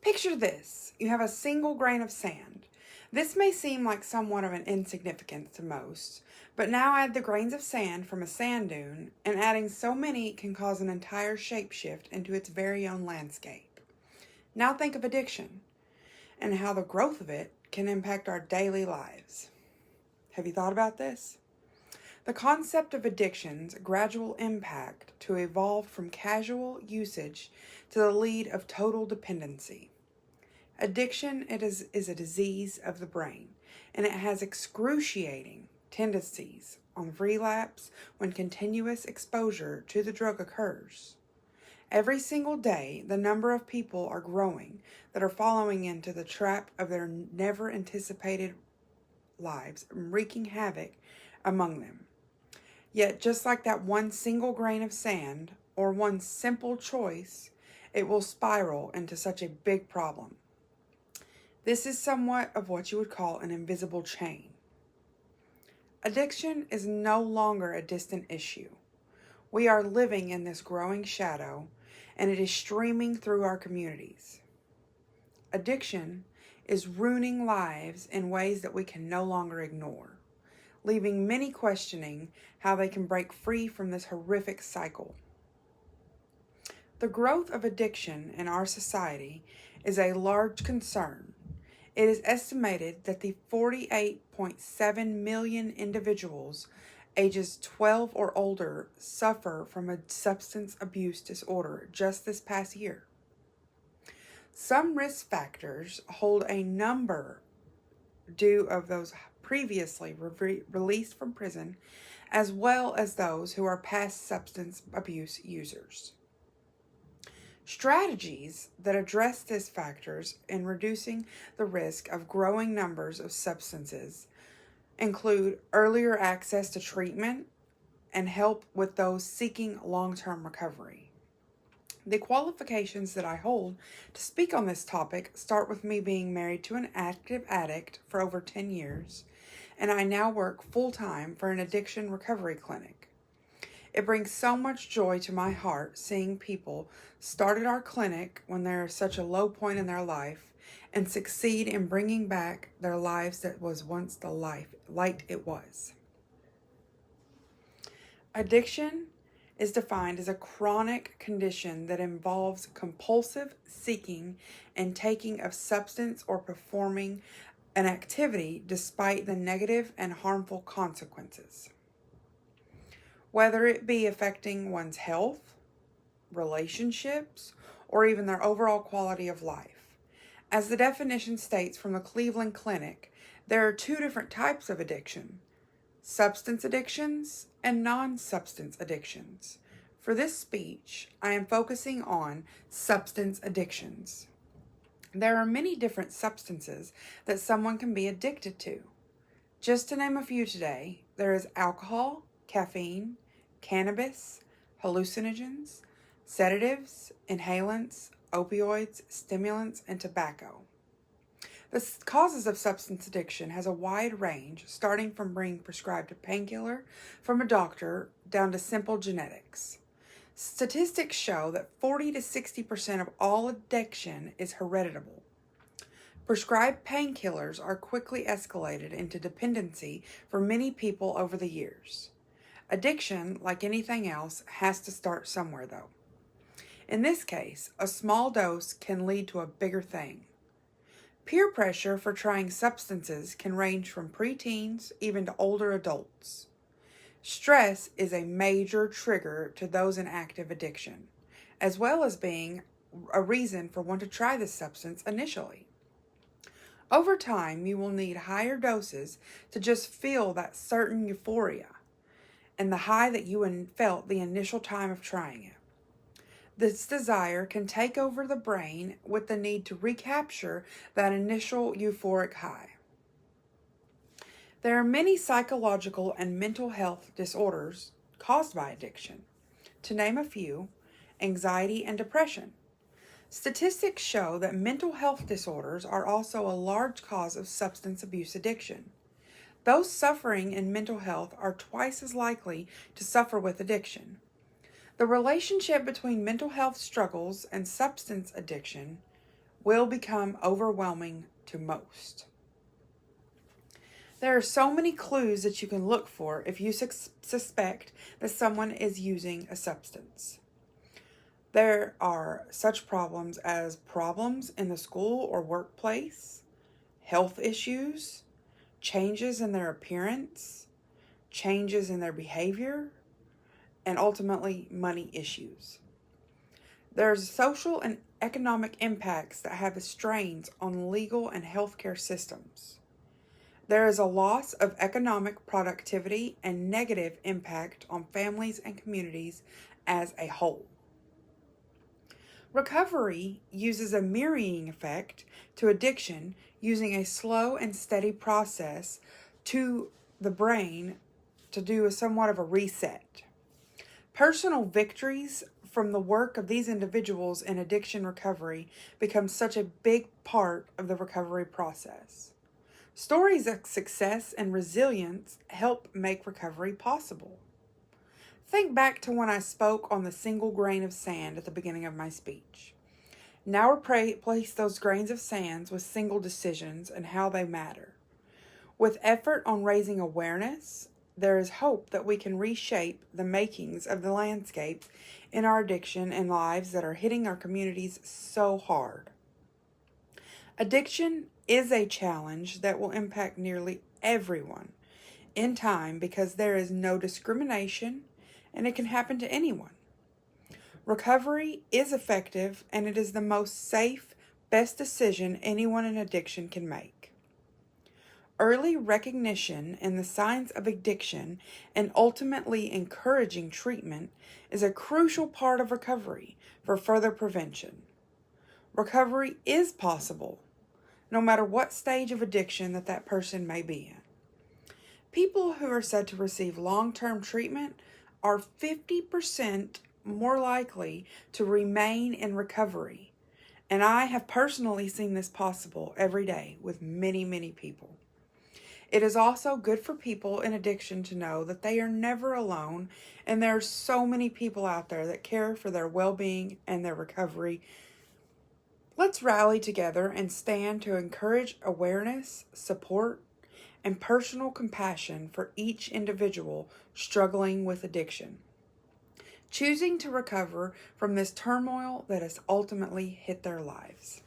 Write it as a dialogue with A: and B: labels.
A: Picture this. You have a single grain of sand. This may seem like somewhat of an insignificance to most, but now add the grains of sand from a sand dune, and adding so many can cause an entire shapeshift into its very own landscape. Now think of addiction, and how the growth of it can impact our daily lives. Have you thought about this? The concept of addiction's gradual impact to evolve from casual usage to the lead of total dependency. Addiction is a disease of the brain, and it has excruciating tendencies on relapse when continuous exposure to the drug occurs. Every single day, the number of people are growing that are falling into the trap of their never anticipated lives, wreaking havoc among them. Yet, just like that one single grain of sand or one simple choice, it will spiral into such a big problem. This is somewhat of what you would call an invisible chain. Addiction is no longer a distant issue. We are living in this growing shadow, and it is streaming through our communities. Addiction is ruining lives in ways that we can no longer ignore, leaving many questioning how they can break free from this horrific cycle. The growth of addiction in our society is a large concern. It is estimated that the 48.7 million individuals ages 12 or older suffer from a substance abuse disorder just this past year. Some risk factors hold a number due of those previously released from prison, as well as those who are past substance abuse users. Strategies that address these factors in reducing the risk of growing numbers of substances include earlier access to treatment and help with those seeking long-term recovery. The qualifications that I hold to speak on this topic start with me being married to an active addict for over 10 years, and I now work full-time for an addiction recovery clinic. It brings so much joy to my heart seeing people start at our clinic when they're at such a low point in their life and succeed in bringing back their lives that was once the light it was. Addiction is defined as a chronic condition that involves compulsive seeking and taking of substance or performing an activity despite the negative and harmful consequences, whether it be affecting one's health, relationships, or even their overall quality of life. As the definition states from the Cleveland Clinic, there are two different types of addiction: substance addictions and non-substance addictions. For this speech, I am focusing on substance addictions. There are many different substances that someone can be addicted to. Just to name a few today, there is alcohol, caffeine, cannabis, hallucinogens, sedatives, inhalants, opioids, stimulants, and tobacco. The causes of substance addiction has a wide range, starting from being prescribed a painkiller from a doctor down to simple genetics. Statistics show that 40 to 60% of all addiction is hereditable. Prescribed painkillers are quickly escalated into dependency for many people over the years. Addiction, like anything else, has to start somewhere though. In this case, a small dose can lead to a bigger thing. Peer pressure for trying substances can range from preteens even to older adults. Stress is a major trigger to those in active addiction, as well as being a reason for one to try this substance initially. Over time, you will need higher doses to just feel that certain euphoria and the high that you felt the initial time of trying it. This desire can take over the brain with the need to recapture that initial euphoric high. There are many psychological and mental health disorders caused by addiction. To name a few, anxiety and depression. Statistics show that mental health disorders are also a large cause of substance abuse addiction. Those suffering in mental health are twice as likely to suffer with addiction. The relationship between mental health struggles and substance addiction will become overwhelming to most. There are so many clues that you can look for if you suspect that someone is using a substance. There are such problems as problems in the school or workplace, health issues, changes in their appearance, changes in their behavior, and ultimately money issues. There's social and economic impacts that have strains on legal and healthcare systems. There is a loss of economic productivity and negative impact on families and communities as a whole. Recovery uses a mirroring effect to addiction, using a slow and steady process to the brain to do somewhat of a reset. Personal victories from the work of these individuals in addiction recovery become such a big part of the recovery process. Stories of success and resilience help make recovery possible. Think back to when I spoke on the single grain of sand at the beginning of my speech. Now replace those grains of sand with single decisions and how they matter. With effort on raising awareness, there is hope that we can reshape the makings of the landscape in our addiction and lives that are hitting our communities so hard. Addiction is a challenge that will impact nearly everyone in time because there is no discrimination and it can happen to anyone. Recovery is effective and it is the most safe, best decision anyone in addiction can make. Early recognition in the signs of addiction and ultimately encouraging treatment is a crucial part of recovery for further prevention. Recovery is possible, no matter what stage of addiction that person may be in. People who are said to receive long-term treatment are 50% more likely to remain in recovery, and I have personally seen this possible every day with many, many people. It is also good for people in addiction to know that they are never alone, and there are so many people out there that care for their well-being and their recovery. Let's rally together and stand to encourage awareness, support, and personal compassion for each individual struggling with addiction, choosing to recover from this turmoil that has ultimately hit their lives.